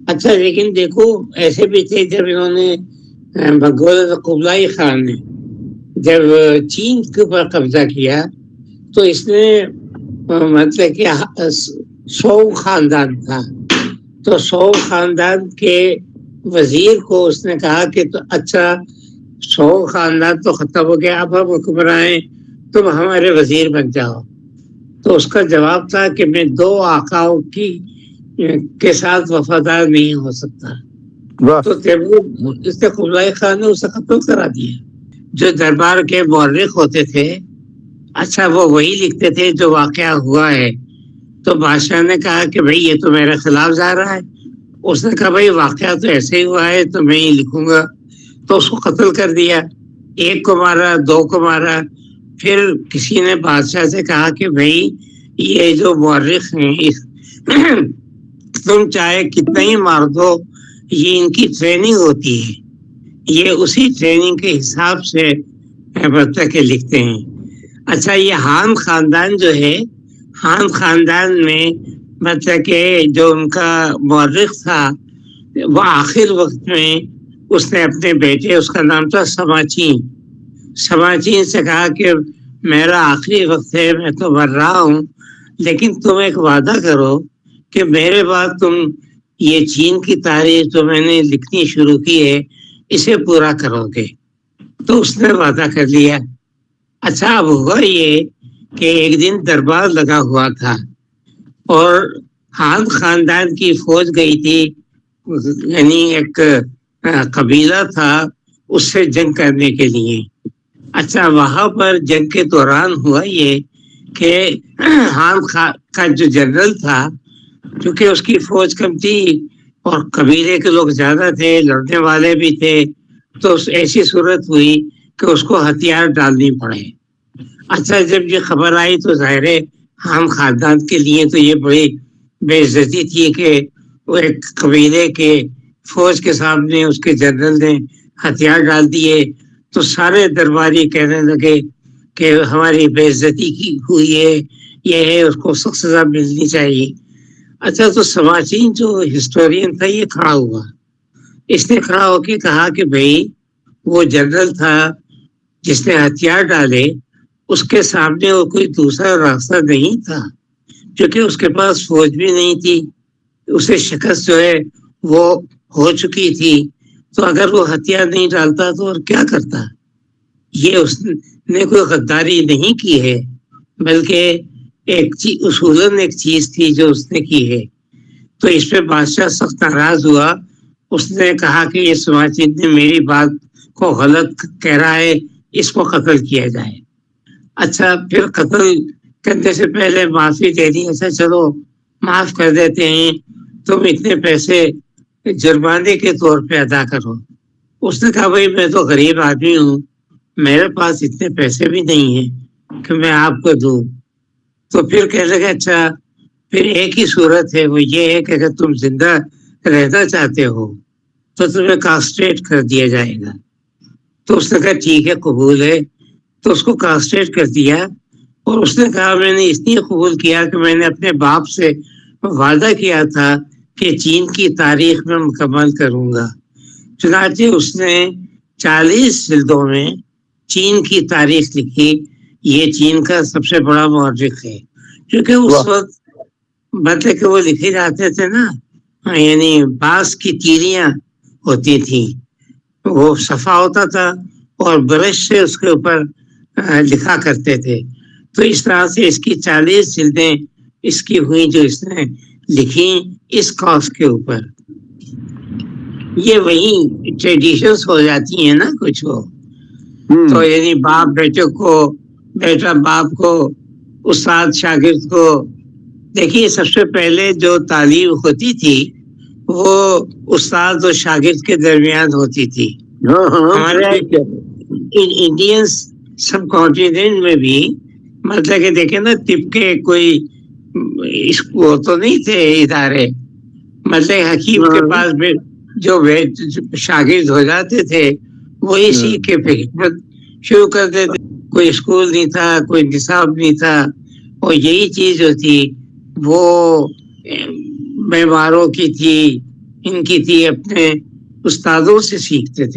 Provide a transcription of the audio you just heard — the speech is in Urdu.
اچھا لیکن دیکھو ایسے بھی تھے جب انہوں نے بھگوت قبلائی خان نے جب چین کے اوپر قبضہ کیا تو اس نے مطلب کہ 100 خاندان تھا، تو 100 خاندان کے وزیر کو اس نے کہا کہ تو اچھا 100 خاندان تو ختم ہو گیا، اب ہم حکمراں ہیں، تم ہمارے وزیر بن جاؤ۔ تو اس کا جواب تھا کہ میں 2 آقاؤں کے ساتھ وفادار نہیں ہو سکتا۔ تو تیمور اس نے قبلائی خان نے اسے قتل کرا دیا۔ جو دربار کے مورخ ہوتے تھے، اچھا وہ وہی لکھتے تھے جو واقعہ ہوا ہے۔ تو بادشاہ نے کہا کہ بھئی یہ تو میرے خلاف جا رہا ہے۔ اس نے کہا بھئی واقعہ تو ایسے ہی ہوا ہے تو میں ہی لکھوں گا۔ تو اس کو قتل کر دیا، 1 کو مارا، 2 کو مارا۔ پھر کسی نے بادشاہ سے کہا کہ بھئی یہ جو مورخ ہیں تم چاہے کتنا ہی مار دو، یہ ان کی ٹریننگ ہوتی ہے، یہ اسی ٹریننگ کے حساب سے مطلب کہ لکھتے ہیں۔ اچھا یہ ہان خاندان جو ہے، ہان خاندان میں مطلب کہ جو ان کا مورخ تھا وہ آخر وقت میں اس نے اپنے بیٹے، اس کا نام تھا سماچین سے کہا کہ میرا آخری وقت ہے، میں تو مر رہا ہوں، لیکن تم ایک وعدہ کرو کہ میرے بعد تم یہ چین کی تاریخ جو میں نے لکھنی شروع کی ہے اسے پورا کرو گے۔ تو اس نے وعدہ کر لیا۔ اچھا اب ہوا یہ کہ ایک دن دربار لگا ہوا تھا اور ہان خاندان کی فوج گئی تھی، یعنی ایک قبیلہ تھا، اس سے جنگ کرنے کے لیے۔ اچھا وہاں پر جنگ کے دوران ہوا یہ کہ ہان کا جو جنرل تھا، چونکہ اس کی فوج کم تھی اور قبیلے کے لوگ زیادہ تھے، لڑنے والے بھی تھے، تو ایسی صورت ہوئی کہ اس کو ہتھیار ڈالنی پڑے۔ اچھا جب یہ خبر آئی تو ظاہر ہے ہان خاندان کے لیے تو یہ بڑی بے عزتی تھی کہ وہ ایک قبیلے کے فوج کے سامنے اس کے جنرل نے ہتھیار ڈال دیے۔ تو سارے درباری کہنے لگے کہ ہماری بے عزتی کی ہوئی ہے، یہ ہے، اس کو سخت سزا ملنی چاہیے۔ اچھا تو سماچین جو ہسٹورین تھا یہ کھڑا ہوا، اس نے کھڑا ہو کے کہا کہ بھئی وہ جنرل تھا جس نے ہتھیار ڈالے، اس کے سامنے وہ کوئی دوسرا راستہ نہیں تھا، کیونکہ اس کے پاس فوج بھی نہیں تھی، اسے شکست جو ہے وہ ہو چکی تھی، تو اگر وہ ہتھیار نہیں ڈالتا تو اور کیا کرتا؟ یہ اس نے کوئی غداری نہیں کی ہے، بلکہ ایک اصولاً ایک چیز تھی جو اس نے کی ہے۔ تو اس پہ بادشاہ سخت ناراض ہوا، اس نے کہا کہ یہ سماچین نے میری بات کو غلط کہہ رہا ہے، اس کو قتل کیا جائے۔ اچھا پھر قتل کرنے سے پہلے معافی دے دی، اچھا چلو معاف کر دیتے ہیں، تم اتنے پیسے جرمانے کے طور پہ ادا کرو۔ اس نے کہا بھائی میں تو غریب آدمی ہوں، میرے پاس اتنے پیسے بھی نہیں ہیں کہ میں آپ کو دوں۔ تو پھر کہنے لگا اچھا پھر ایک ہی صورت ہے، وہ یہ ہے کہ اگر تم زندہ رہنا چاہتے ہو تو تمہیں کاسٹریٹ کر دیا جائے گا۔ تو اس نے کہا ٹھیک ہے قبول ہے، تو اس کو کاسٹریٹ کر دیا۔ اور اس نے کہا میں نے اس لیے قبول کیا کہ میں نے اپنے باپ سے وعدہ کیا تھا کہ چین کی تاریخ میں مکمل کروں گا۔ چنانچہ اس نے 40 جلدوں میں چین کی تاریخ لکھی۔ یہ چین کا سب سے بڑا مورخ ہے، کیونکہ اس وقت مطلب کہ وہ لکھے جاتے تھے نا، یعنی بانس کی تیریاں ہوتی تھیں، وہ صفحہ ہوتا تھا اور برش سے اس کے اوپر لکھا کرتے تھے۔ تو اس طرح سے اس کی 40 جلدیں اس کی ہوئی جو اس نے لکھی اس کاز کے اوپر۔ یہ وہی ٹریڈیشنز ہو جاتی ہیں نا کچھ، وہ تو یعنی باپ بیٹے کو، بیٹا باپ کو، استاد شاگرد کو۔ دیکھیے سب سے پہلے جو تعلیم ہوتی تھی وہ استاد اور شاگرد کے درمیان ہوتی تھی۔ ہمارے انڈین سب کانٹیننٹ میں بھی مطلب کہ دیکھیں نا طب کے کوئی وہ تو نہیں تھے ادارے، مطلب حکیم کے پاس جو شاگرد ہو جاتے تھے وہی سیکھ کے پھر حکمت شروع کر دیتے۔ کوئی اسکول نہیں تھا، کوئی نصاب نہیں تھا، اور یہی چیز جو تھی وہ بیماروں کی تھی، ان کی تھی، اپنے استادوں سے سیکھتے تھے.